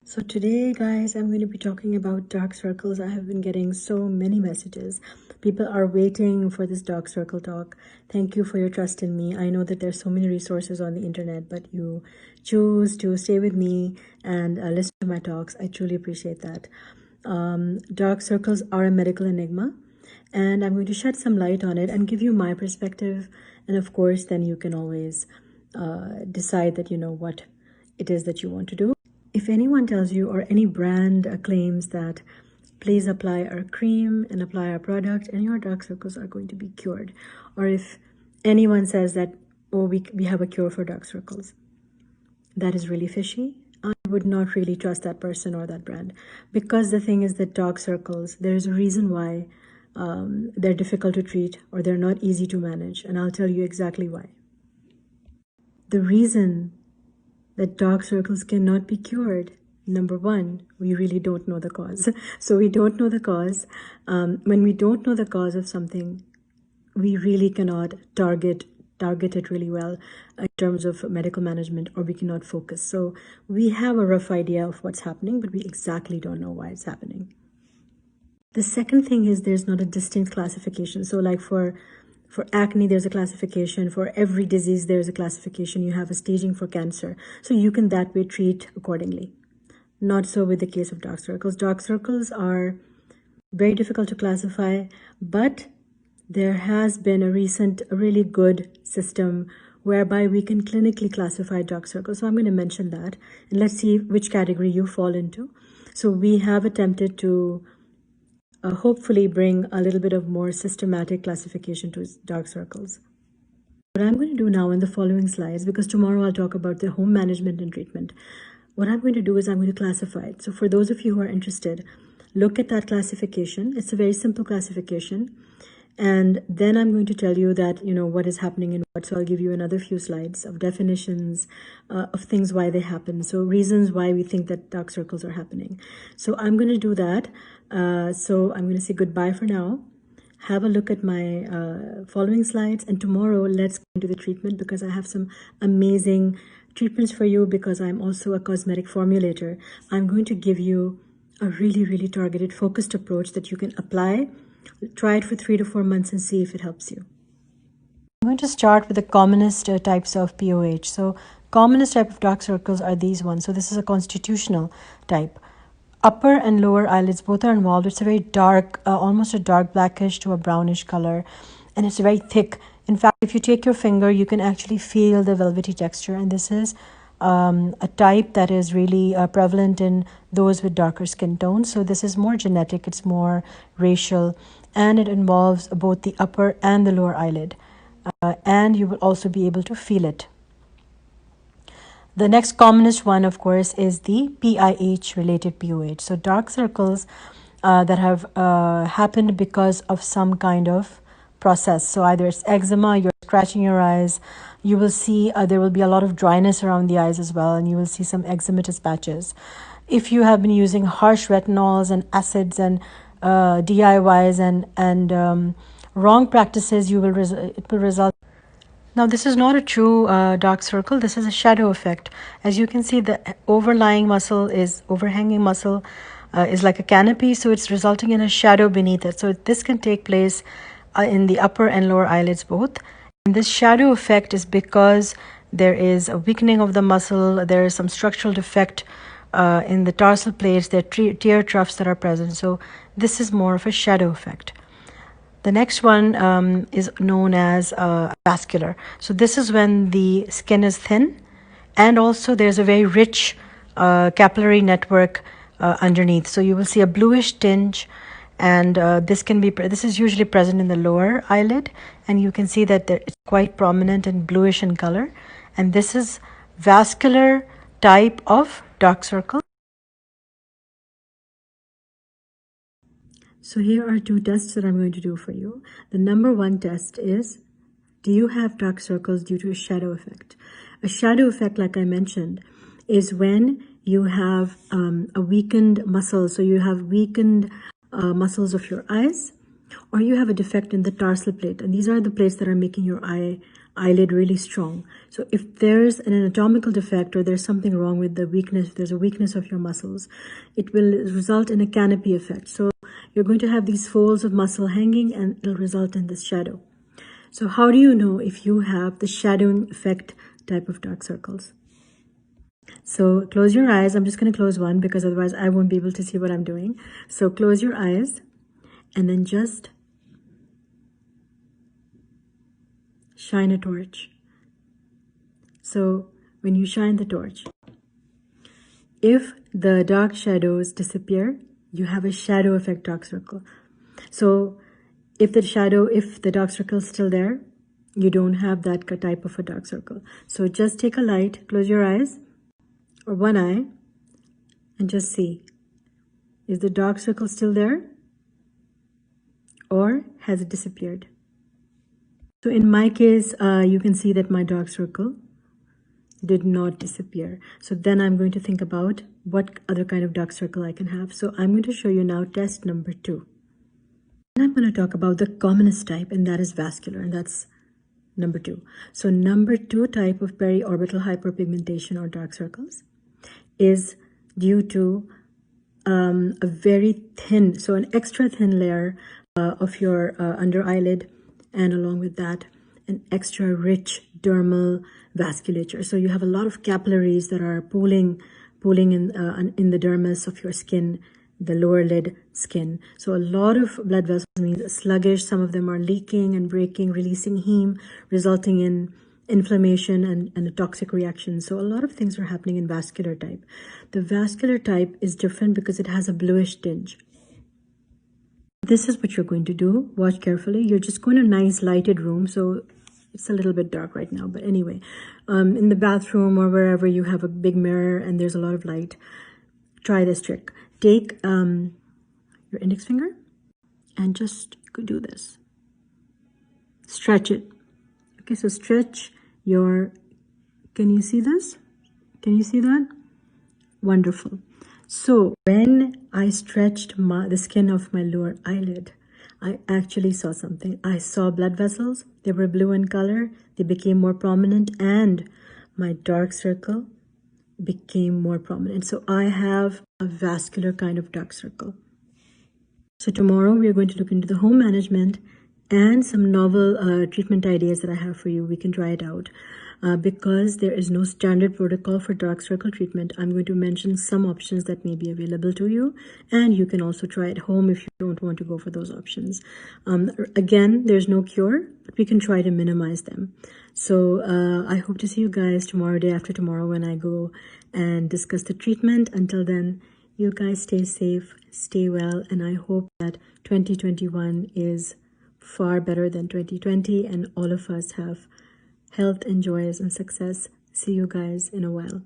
So today, guys, I'm going to be talking about dark circles. I have been getting so many messages. People are waiting for this dark circle talk. Thank you for your trust in me. I know that there's so many resources on the internet, but you choose to stay with me and listen to my talks. I truly appreciate that. Dark circles are a medical enigma, and I'm going to shed some light on it and give you my perspective. And of course, then you can always decide that you know what it is that you want to do. If anyone tells you, or any brand claims that please apply our cream and apply our product and your dark circles are going to be cured, or if anyone says that, oh, we have a cure for dark circles, that is really fishy. I would not really trust that person or that brand, because the thing is that dark circles, there's a reason why they're difficult to treat or they're not easy to manage, and I'll tell you exactly why. The reason that dark circles cannot be cured, number one, we really don't know the cause. So we don't know the cause. When we don't know the cause of something, we really cannot target it really well in terms of medical management, or we cannot focus. So we have a rough idea of what's happening, but we exactly don't know why it's happening. The second thing is there's not a distinct classification. So like for acne, there's a classification. For every disease, there's a classification. You have a staging for cancer. So you can that way treat accordingly. Not so with the case of dark circles. Dark circles are very difficult to classify, but there has been a recent really good system whereby we can clinically classify dark circles. So I'm going to mention that, and let's see which category you fall into. So we have attempted to hopefully bring a little bit of more systematic classification to dark circles. What I'm going to do now in the following slides, because tomorrow I'll talk about the home management and treatment, what I'm going to do is I'm going to classify it. So for those of you who are interested, look at that classification. It's a very simple classification. And then I'm going to tell you that, you know, what is happening in what. So I'll give you another few slides of definitions of things, why they happen. So reasons why we think that dark circles are happening. So I'm going to do that. So I'm going to say goodbye for now. Have a look at my following slides. And tomorrow, let's go into the treatment, because I have some amazing treatments for you, because I'm also a cosmetic formulator. I'm going to give you a really, really targeted, focused approach that you can apply. Try it for 3 to 4 months and see if it helps you. I'm going to start with the commonest types of POH. So commonest type of dark circles are these ones. So this is a constitutional type. Upper and lower eyelids both are involved. It's a very dark, almost a dark blackish to a brownish color, and it's very thick. In fact, if you take your finger, you can actually feel the velvety texture, and this is a type that is really prevalent in those with darker skin tones. So this is more genetic, it's more racial, and it involves both the upper and the lower eyelid. And you will also be able to feel it. The next commonest one, of course, is the PIH-related POH. So dark circles that have happened because of some kind of process. So either it's eczema, you're scratching your eyes, you will see there will be a lot of dryness around the eyes as well, and you will see some eczematous patches. If you have been using harsh retinols and acids and DIYs and wrong practices, it will result. Now, this is not a true dark circle. This is a shadow effect. As you can see, the overhanging muscle is like a canopy, so it's resulting in a shadow beneath it. So this can take place in the upper and lower eyelids both. And this shadow effect is because there is a weakening of the muscle. There is some structural defect in the tarsal plates. There are tear troughs that are present. So this is more of a shadow effect. The next one is known as vascular. So this is when the skin is thin, and also there's a very rich capillary network underneath. So you will see a bluish tinge, and this is usually present in the lower eyelid, and you can see that it's quite prominent and bluish in color. And this is vascular type of dark circle. So here are 2 tests that I'm going to do for you. The number 1 test is, do you have dark circles due to a shadow effect? A shadow effect, like I mentioned, is when you have a weakened muscle. So you have weakened muscles of your eyes, or you have a defect in the tarsal plate. And these are the plates that are making your eye eyelid really strong. So if there's an anatomical defect or there's something wrong with the weakness, there's a weakness of your muscles, it will result in a canopy effect. So you're going to have these folds of muscle hanging and it'll result in this shadow. So how do you know if you have the shadowing effect type of dark circles? So close your eyes. I'm just going to close one because otherwise I won't be able to see what I'm doing. So close your eyes and then just shine a torch. So when you shine the torch, if the dark shadows disappear, you have a shadow effect dark circle. So if the dark circle is still there, you don't have that type of a dark circle. So just take a light, close your eyes or one eye and just see, is the dark circle still there or has it disappeared? So in my case, you can see that my dark circle did not disappear. So then I'm going to think about what other kind of dark circle I can have. So I'm going to show you now test number 2. And I'm going to talk about the commonest type, and that is vascular, and that's number 2. So number 2 type of periorbital hyperpigmentation or dark circles is due to a very thin, so an extra thin layer of your under eyelid, and along with that, an extra rich dermal vasculature. So you have a lot of capillaries that are pooling in the dermis of your skin, the lower lid skin. So a lot of blood vessels means sluggish. Some of them are leaking and breaking, releasing heme, resulting in inflammation and a toxic reaction. So a lot of things are happening in vascular type. The vascular type is different because it has a bluish tinge. This is what you're going to do. Watch carefully. You're just going to a nice lighted room. So it's a little bit dark right now, but anyway, in the bathroom or wherever you have a big mirror and there's a lot of light, try this trick. Take your index finger and just do this. Stretch it. Okay, so stretch your, can you see this? Can you see that? Wonderful. So when I stretched the skin of my lower eyelid, I actually saw something. I saw blood vessels. They were blue in color. They became more prominent and my dark circle became more prominent. So I have a vascular kind of dark circle. So tomorrow we are going to look into the home management and some novel treatment ideas that I have for you. We can try it out. Because there is no standard protocol for dark circle treatment, I'm going to mention some options that may be available to you, and you can also try at home if you don't want to go for those options. Again, there's no cure, but we can try to minimize them. So I hope to see you guys tomorrow, day after tomorrow, when I go and discuss the treatment. Until then, you guys stay safe, stay well, and I hope that 2021 is far better than 2020 and all of us have health and joys and success. See you guys in a while.